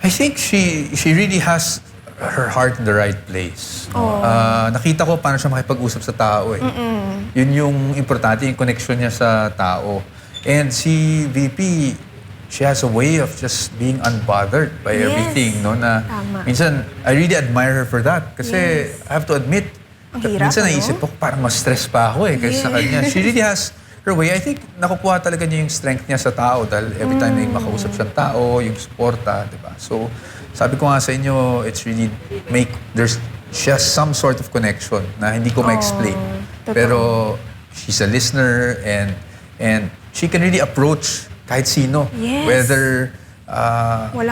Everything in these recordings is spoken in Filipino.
I think she really has her heart in the right place. Nakita ko paano siya makipag-usap sa tao eh. Yun yung importante, yung connection niya sa tao. And si VP, she has a way of just being unbothered by everything, no? Na minsan, I really admire her for that. Kasi I have to admit, minsan naisip ko, parang mas stress pa ako eh, kaysa sa kanya. She really has her way. I think nakukuha talaga niya yung strength niya sa tao dahil every time may makausap siyang tao, yung suporta, di ba? So, sabi ko nga sa inyo, it's really there's just some sort of connection na hindi ko ma-explain. Pero she's a listener and she can really approach kahit sino. Whether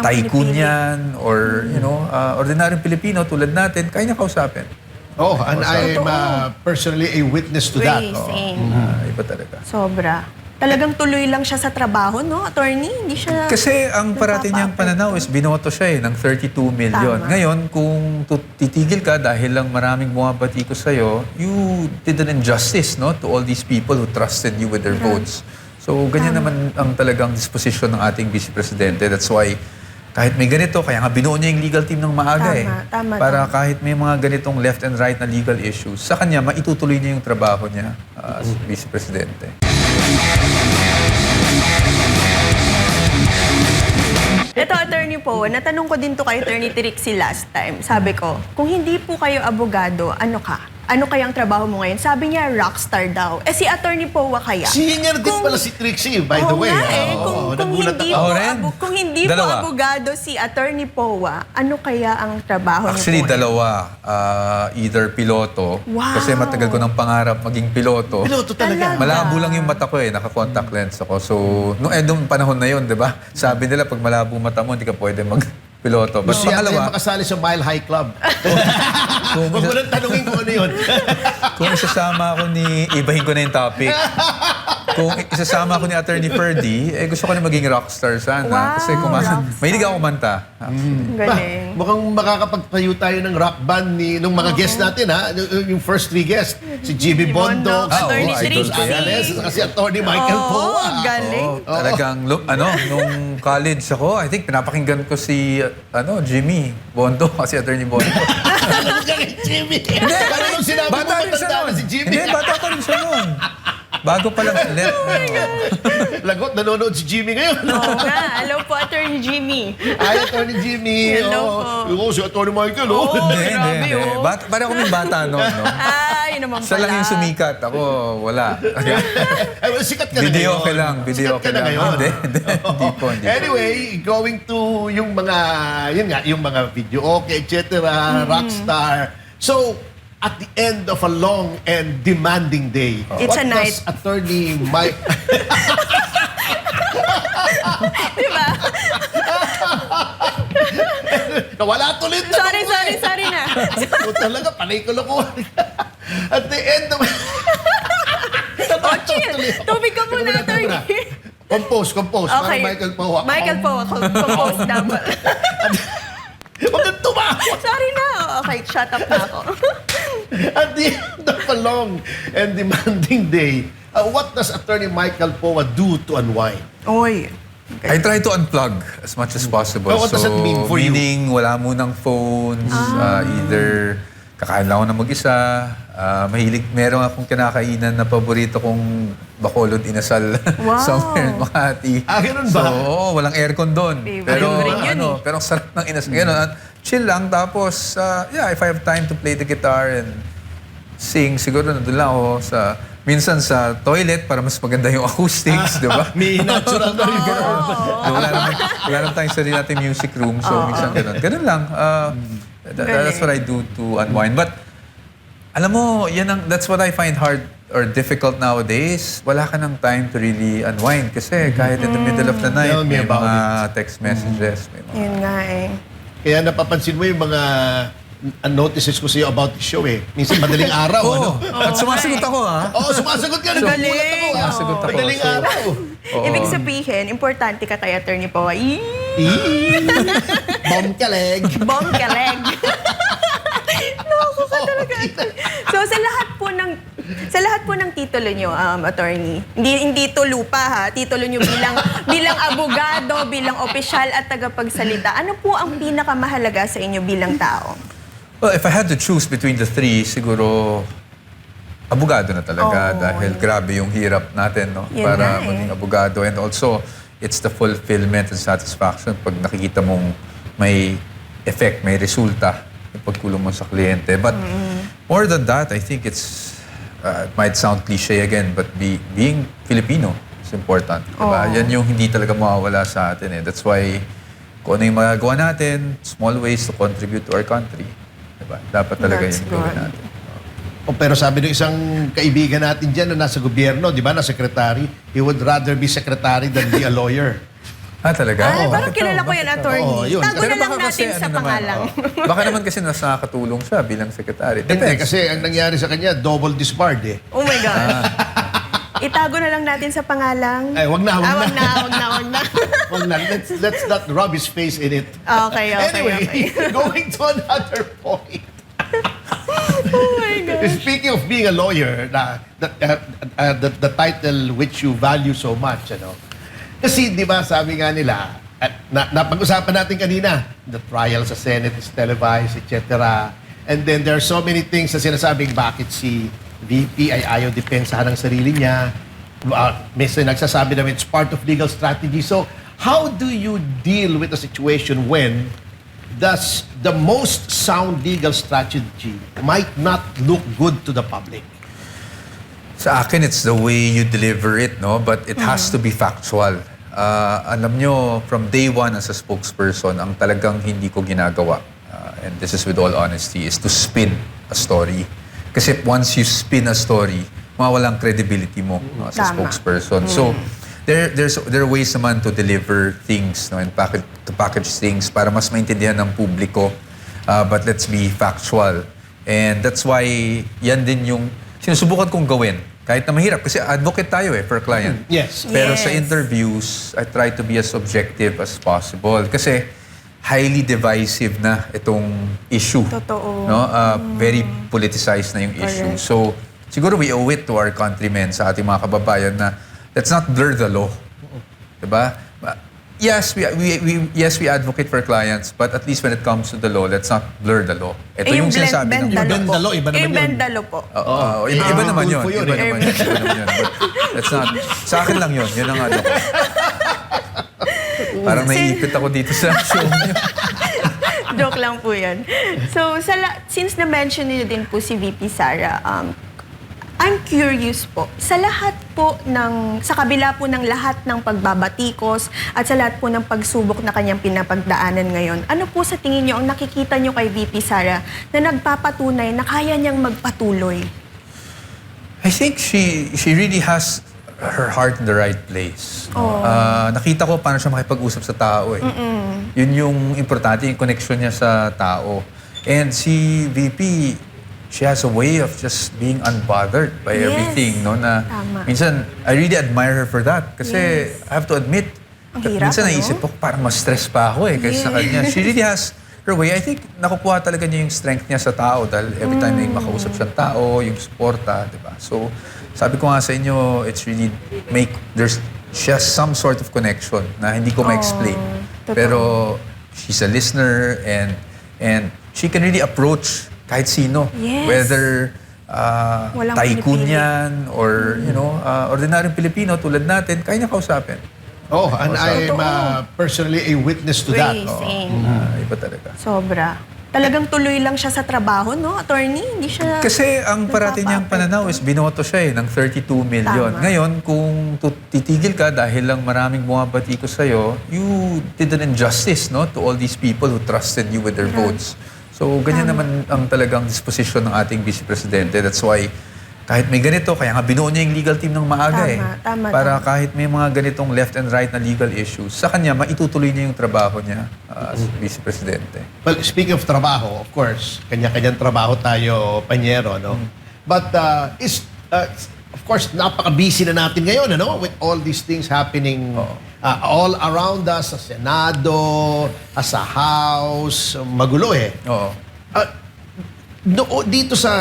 tycoon yan or, you know, ordinaryong Pilipino tulad natin, kaya niya kausapin. Oh, and I'm personally a witness to that. Same. Iba talaga. Sobra. Talagang tuloy lang siya sa trabaho, no, attorney? Hindi siya... Kasi ang parati niyang pananaw is binoto siya ng 32 million. Ngayon, kung titigil ka dahil lang maraming bumabati ko sa'yo, you did an injustice, no, to all these people who trusted you with their votes. So, ganyan naman ang talagang disposition ng ating Vice Presidente. That's why, kahit may ganito, kaya nga binuo niya yung legal team ng maaga para kahit may mga ganitong left and right na legal issues, sa kanya, maitutuloy niya yung trabaho niya as Vice Presidente. Ito, Attorney po, natanong ko din to kay Attorney Trixie last time. Sabi ko, kung hindi po kayo abogado, ano ka? Ano kayang trabaho mo ngayon? Sabi niya, rockstar daw. Eh si Attorney Powa kaya? Senior din pala si Trixie, by the way. Kung hindi po abogado si Attorney Powa, ano kaya ang trabaho niya po? Actually, dalawa. Either piloto, kasi matagal ko ng pangarap maging piloto. Piloto talaga? Malabo lang yung mata ko eh, naka-contact lens ako. So, nung panahon na yun, di ba? Sabi nila, pag malabo mata mo, hindi ka pwede mag-piloto. But Gusto yata yung pangalawa, makasali sa Mile High Club. Huwag mo nang tanungin kung ano yun. kung isasama ako ibahin ko na yung topic. Kung isasama ako ni Attorney Ferdy, gusto ko na maging rockstar sana. Kasi mahilig ako kumanta. Galing. Mukhang makakapagtayo tayo ng rock band nung mga guests natin, ha? Yung first three guests. Si Jimmy Bondo, Attorney si Trixie, si Attorney Michael Powa. Galing. Talagang, nung college ako, I think pinapakinggan ko si Jimmy Bondo, kasi Attorney Bondo. Alam mo ka kay Jimmy. Hindi, paano nung sinabi mo matanda na si Jimmy? Hindi, bata pa rin siya nun. Bago pa lang siya. Lagot, nanonood si Jimmy ngayon. Oo nga. Hello po, Attorney Jimmy. Ay, Attorney Jimmy. Hello po. Si Attorney Michael. Hindi. Parang kami bata noon. Ay, naman pala. Siya lang yung sumikat. Ako, wala. Ay, well, sikat ka na ngayon. Video okay lang. Sikat ka na ngayon. Hindi po. Anyway, going to yung mga video okay, etc., rockstar. So, at the end of a long and demanding day, It's a night. does Attorney Mike... Diba? Nawala tuloy. Sorry na. Talaga, panay ko lang ko. At the end of... Tubig ka muna, Attorney. Compose. Okay. Para Michael Powa. Michael Powa, compose dapat. Huwag kang tumawa. Sorry na. Okay, shut up na ako. At the end of a long and demanding day, what does Attorney Michael Powa do to unwind? Oy. I try to unplug as much as possible. What does that mean for you? Meaning, wala munang phones, either kakain lang ako na mag-isa, meron akong kinakainan na paborito kong bacolod inasal somewhere in Makati. Ganun ba? So, walang aircon doon. Pero, pero ang sarap ng inasal. Chill lang, tapos, if I have time to play the guitar and sing, siguro nandun lang ako minsan sa toilet para mas maganda yung acoustics, di ba? May natural na rin. Wala naman tayong sarili natin music room, so minsan ganun. Ganun lang. That's what I do to unwind. But, alam mo, that's what I find hard or difficult nowadays. Wala ka ng time to really unwind kasi kahit in the middle of the night, may mga text messages. Yun nga eh. Kaya napapansin mo yung mga notices ko sa'yo about the show eh. Minsan madaling araw, At sumasagot ako, ha? Sumasagot ka. Galing. Sumasagot ako. Madaling araw. Ibig sabihin, importante ka kay Attorney Powa. Bomkaleg. Naku ka talaga. So sa lahat po ng Sa lahat po ng titulo nyo, attorney, hindi to lupa ha, titulo nyo bilang abogado, bilang opisyal at tagapagsalita, ano po ang pinakamahalaga sa inyo bilang tao? Well, if I had to choose between the three, siguro abogado na talaga dahil grabe yung hirap natin, no? Yun Para nga eh. maging abogado. And also, it's the fulfillment and satisfaction pag nakikita mong may effect, may resulta yung pagtulong mo sa kliyente. But more than that, I think it might sound cliche again, but being Filipino is important. Diba? Yan yung hindi talaga mawawala sa atin eh. That's why kung ano yung magagawa natin, small ways to contribute to our country. Diba? Dapat talaga That's yung gawin good. natin. Pero sabi ng isang kaibigan natin dyan na nasa gobyerno, di ba, na secretary, he would rather be secretary than be a lawyer. Talaga? Ay, parang Bakit kilala daw? ko yan, Bakit daw? attorney. Oo, yun. Tago Pero na lang baka kasi natin sa ano naman, pangalang. baka naman kasi nakakatulong siya bilang sekretary. Hindi, Depends. kasi ang nangyari sa kanya, double disbarred eh. Oh my God. Itago na lang natin sa pangalang... Ay, wag na. Wag na. Wag na. Let's not rub his face in it. Okay. Anyway, going to another point. Oh my God. Speaking of being a lawyer, the title which you value so much, ano? Kasi, di ba, sabi nga nila, napag-usapan natin kanina, the trial sa Senate is televised, etc. And then there are so many things na sinasabing bakit si VP ay ayaw depensahan ng sarili niya. Minsan nagsasabi namin it's part of legal strategy. So, how do you deal with a situation when the most sound legal strategy might not look good to the public? Sa akin, it's the way you deliver it, no? But it has to be factual. Alam nyo, from day one as a spokesperson, ang talagang hindi ko ginagawa, and this is with all honesty, is to spin a story. Kasi once you spin a story, mawawalang credibility mo as a Tama. spokesperson. So, there are ways naman to deliver things, no, and to package things para mas maintindihan ng publiko. But let's be factual. And that's why yan din yung sinusubukan kong gawin. Kahit na mahirap, kasi advocate tayo for client. Yes. Pero sa Yes. interviews, I try to be as objective as possible. Kasi highly divisive na itong issue. Totoo. No? Very politicized na yung issue. Correct. So, siguro we owe it to our countrymen, sa ating mga kababayan na let's not blur the law. Diba? Yes, we advocate for clients, but at least when it comes to the law, let's not blur the law. Ito yung sinasabi ng... Bend the law, iba naman yun. Bend the law po. Iba naman yun. Tulfo yun Iba eh. naman yun. Iba naman yun. But let's not... Sa akin lang yun. Yun ang ano ko. Parang naiipit ako dito sa show niyo. Joke lang po yan. So, since na-mention niyo din po si VP Sara, I'm curious po, sa kabila po ng lahat ng pagbabatikos at sa lahat po ng pagsubok na kanyang pinapagdaanan ngayon, ano po sa tingin niyo ang nakikita niyo kay VP Sara na nagpapatunay na kaya niyang magpatuloy? I think she really has her heart in the right place. Nakita ko paano siya makipag-usap sa tao eh. Yun yung importante, yung connection niya sa tao. And si VP, she has a way of just being unbothered by Yes. everything, no? Na Tama. minsan, I really admire her for that. Kasi I have to admit, Ang hirap, minsan ano? naisip ko, parang mas stress pa ako eh, kaysa sa kanya. She really has her way. I think nakukuha talaga niya yung strength niya sa tao dahil every time may makausap siyang tao, yung suporta, di ba? So, sabi ko nga sa inyo, it's really there's just some sort of connection na hindi ko ma-explain. totoo. Pero she's a listener and she can really approach kahit sino. Yes. Whether Walang tycoon pinipili. yan or ordinaryong Pilipino tulad natin, kaya niya kausapin. Oh, and I'm Totoo. personally a witness to that. Way, same. Iba talaga. Sobra. Talagang tuloy lang siya sa trabaho, no, attorney? Hindi siya... Kasi ang parating niyang pananaw is binoto siya ng 32 million. Tama. Ngayon, kung titigil ka dahil lang maraming bumabati ko sa'yo, you did an injustice, no, to all these people who trusted you with their votes. So, ganyan naman ang talagang disposition ng ating Vice Presidente. That's why, kahit may ganito, kaya nga binuo niya yung legal team ng maaga Tama, Para tama. kahit may mga ganitong left and right na legal issues, sa kanya, maitutuloy niya yung trabaho niya as Vice Presidente. Well, speaking of trabaho, of course, kanya-kanyang trabaho tayo, panyero, no? But of course, napaka-busy na natin ngayon, ano? With all these things happening all around us, sa Senado, sa House, magulo eh. Oo. dito sa,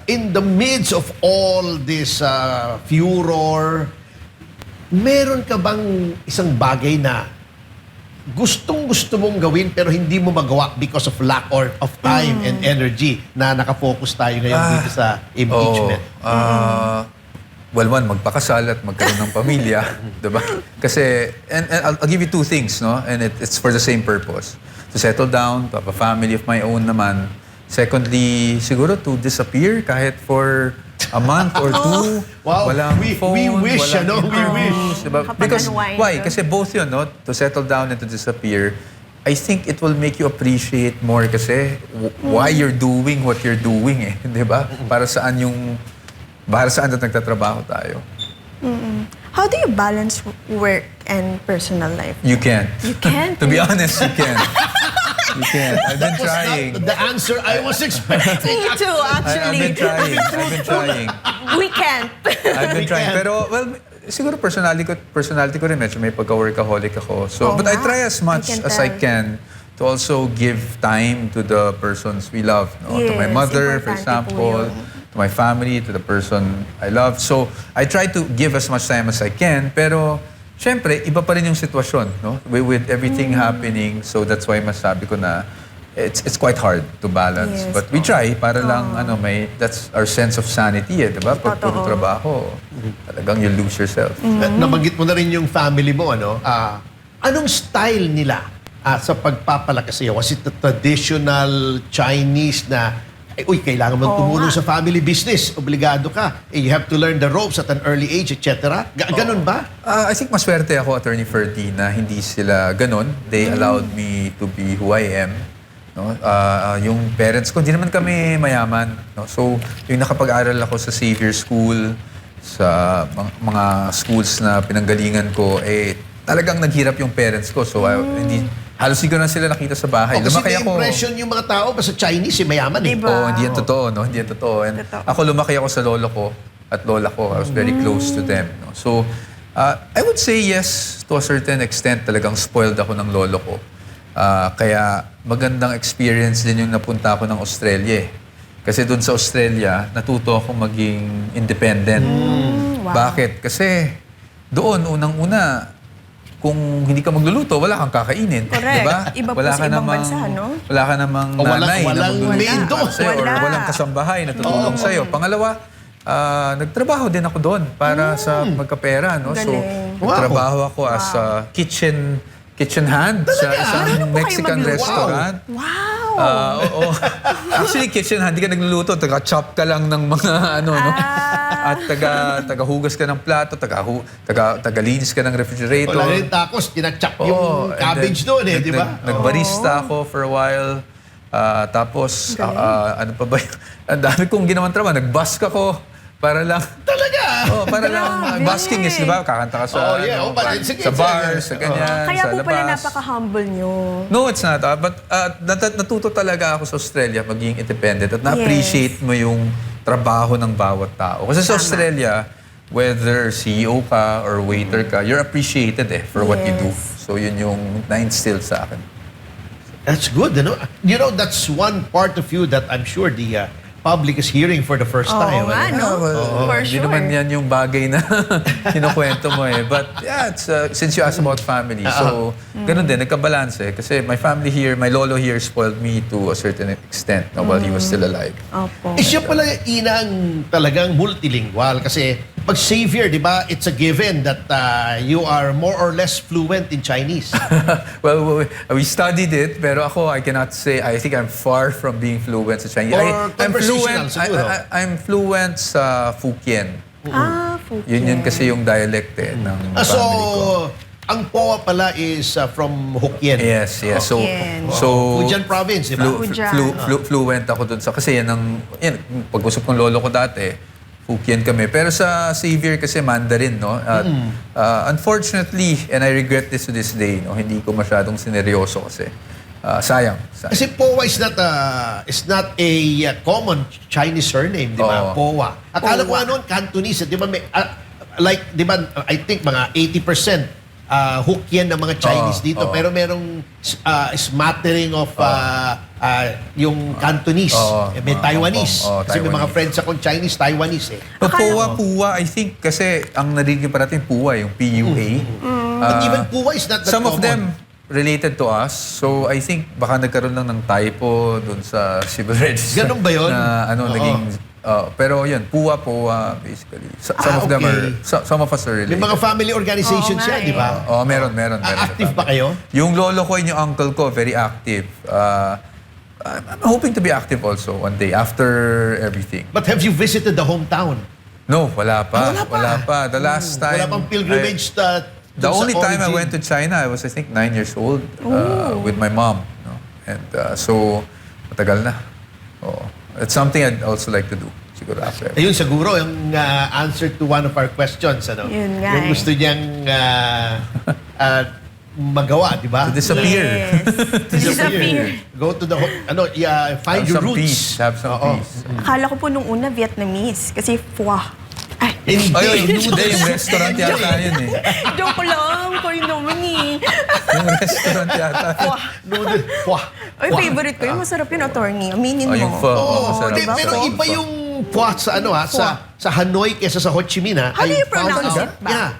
in the midst of all this furor, meron ka bang isang bagay na gustong-gusto mong gawin pero hindi mo magawa because of lack of time and energy na nakafocus tayo ngayon dito sa impeachment? Well, one, magpakasal at magkaroon ng pamilya, diba? Kasi, and I'll give you two things, no? And it's for the same purpose. To settle down, to have a family of my own naman. Secondly, siguro to disappear kahit for a month or two. Wow, Walang we phone, wish, walang we interviews, wish. diba? Because, Kapag-unwind, why? no? Kasi both yun, no? To settle down and to disappear, I think it will make you appreciate more kasi why you're doing what you're doing, eh. Diba? Para saan nagtatrabaho tayo. How do you balance work and personal life? You can't. You can't? To be honest, you can't. You can't. I've been trying. The answer I was expecting. Me too, I've actually. been trying. We can't. I've been We trying. can't. Pero, well, siguro personality ko rin medyo may pagka-workaholic ako. So, Oo but I nga. try as much I can as I tell. can to also give time to the persons we love. No? To my Yes, mother, for importante example, po yun. to my family, to the person I love. So, I try to give as much time as I can. Pero, syempre, iba pa rin yung sitwasyon. No? With everything happening. So, that's why masabi ko na it's quite hard to balance. Yes But we try para lang that's our sense of sanity, eh, 'di ba? Pag puro Totoo. trabaho, talagang you lose yourself. Nabanggit mo na rin yung family mo, ano? Anong style nila sa pagpapalakas sa'yo? Was it the traditional Chinese na, uy, kailangan mo Oo tumulong nga. sa family business, obligado ka, you have to learn the ropes at an early age, etc.? Ganun ba? I think maswerte ako, Attorney Ferdy, na hindi sila ganon. They allowed me to be who I am. No? Yung parents ko, hindi naman kami mayaman. No? So, yung nakapag-aral ako sa Xavier School, sa mga schools na pinanggalingan ko, talagang naghirap yung parents ko. So, hindi, halos hindi ko na sila nakita sa bahay. Kasi Lumaki may ako. impression yung mga tao, basta Chinese, mayaman eh. Diba? Oo, hindi yan totoo, no? Hindi yan totoo. And Totoo. ako, lumaki ako sa lolo ko at lola ko. I was very close to them. No? So, I would say yes, to a certain extent, talagang spoiled ako ng lolo ko. Kaya magandang experience din yung napunta ako ng Australia. Kasi doon sa Australia, natuto ako maging independent. Wow. Bakit? Kasi doon, unang-una, kung hindi ka magluluto, wala kang kakainin. Correct. Diba? Iba po sa ibang bansa, no? Wala ka namang O walang nanay na maid magluluto doon. sa'yo, or Wala. walang kasambahay na tutulong sa'yo. Pangalawa, nagtrabaho din ako doon para sa magkapera. No? So, Galing. nagtrabaho ako as a kitchen hand sa isang Marunong po kayo Mexican magluto? restaurant. Wow! Oo. Actually, kitchen hand, di ka nagluluto. Taga-chop ka lang ng mga ano, no? At taga-hugas ka ng plato, taga-linis ka ng refrigerator. Wala rin tacos, tinachap Oo, yung and cabbage then, doon eh, di ba? Nagbarista ako for a while. Tapos, ano pa ba yun? Ang dami kong ginawang trabaho. Nag-busk ako para lang... Talaga? Oh, para lang... Grabe. Busking is, di ba? Kakanta ka sa, Oh, yeah. Sige, sa sige. bars, sa ganyan, Kaya sa po pala labas. napaka-humble nyo. No, it's not. But natuto talaga ako sa Australia maging independent at na-appreciate mo yung trabaho ng bawat tao. Kasi sa Australia, whether CEO ka or waiter ka, you're appreciated for what you do. Yes. So yun yung na-instill sa akin. That's good, ano? You know, that's one part of you that I'm sure the public is hearing for the first time. Oo nga, ano? no? For Hindi sure. naman yan yung bagay na kinukwento mo eh. But yeah, it's, since you asked about family, so ganun din, nagkabalanse. Kasi my family here, my lolo here spoiled me to a certain extent while he was still alive. Opo. Siya pala inang talagang multilingual kasi pag Xavier, di ba, it's a given that you are more or less fluent in Chinese. Well, we studied it, pero ako, I cannot say, I think I'm far from being fluent sa Chinese. Or conversational siguro. I'm fluent sa Fukien. Fukien. Yun kasi yung dialect ng So, family ko. ang POA pala is from Hokkien. Yes. So, Fukien. Fujian province, di ba? Fluent ako dun sa, kasi yan pag-usap ng lolo ko dati, Fukien kami. Pero sa Xavier kasi Mandarin, no? At, unfortunately, and I regret this to this day, no? Hindi ko masyadong sineryoso kasi. Sayang. Kasi POA is not a common Chinese surname, di ba? Oo. POA. Akala ko noon, Cantonese, di ba? Like, di ba, I think mga 80% Hokkien ng mga Chinese Oo, dito, oo. pero merong smattering of yung Cantonese. Oo, May Taiwanese. oo, Kasi may mga Taiwanese. friends akong Chinese, Taiwanese eh. But Akala Puwa, I think, kasi ang narinig pa natin Puwa, yung PUA. But even Puwa is not that Some of common. them related to us. So I think baka nagkaroon lang ng typo doon sa civil register. Ganun ba yun? Na Oo. naging... pero yun, Puwa, basically. Some of them okay. are... Some of us are May related. mga family organizations Oo nga yan, di ba? Meron. Active ba kayo? Yung lolo ko and yung uncle ko, very active. I'm hoping to be active also one day after everything. But have you visited the hometown? No, wala pa. Wala pa. The last time... Wala pang pilgrimage The dun sa only time I origin. went to China, I was I think 9 years old with my mom. No? And so, matagal na. Oh, it's something I'd also like to do. Siguro after. Ayun, siguro, yung answer to one of our questions, ano? Yun nga Yung eh. gusto niyang magawa, di ba? To disappear. Yes. To disappear. Go to the, find Have your some roots. peace. Have some Oo. peace. Akala ko po nung una Vietnamese. Kasi pwa. Ay, Hindi. Hindi, yung restaurant yata yun eh. joke lang. Kayo naman eh. Yung restaurant yata. Pwa. Noodle. Pwa. Ay, favorite ko yun. Masarap yun, attorney. Aminin mo. Yung pho. Oo, Masarap. di, pero Pho. iba yung pwa sa sa Hanoi kaysa sa Ho Chi Minh, ha? How do I you found pronounce out. it ba? Yeah.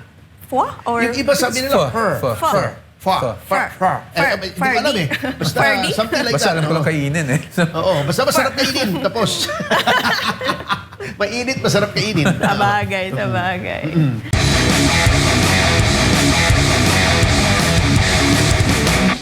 Pwa? Or Yung iba sabi It's nila, pho. fur. Pho. Fur. Fur. Fur. Fur. Hindi ko alam eh. Basta Ferdy? something like Basta that. alam ko no? lang kainin eh. Oo, basta masarap kainin. Tapos, mainit, masarap kainin. Sabagay.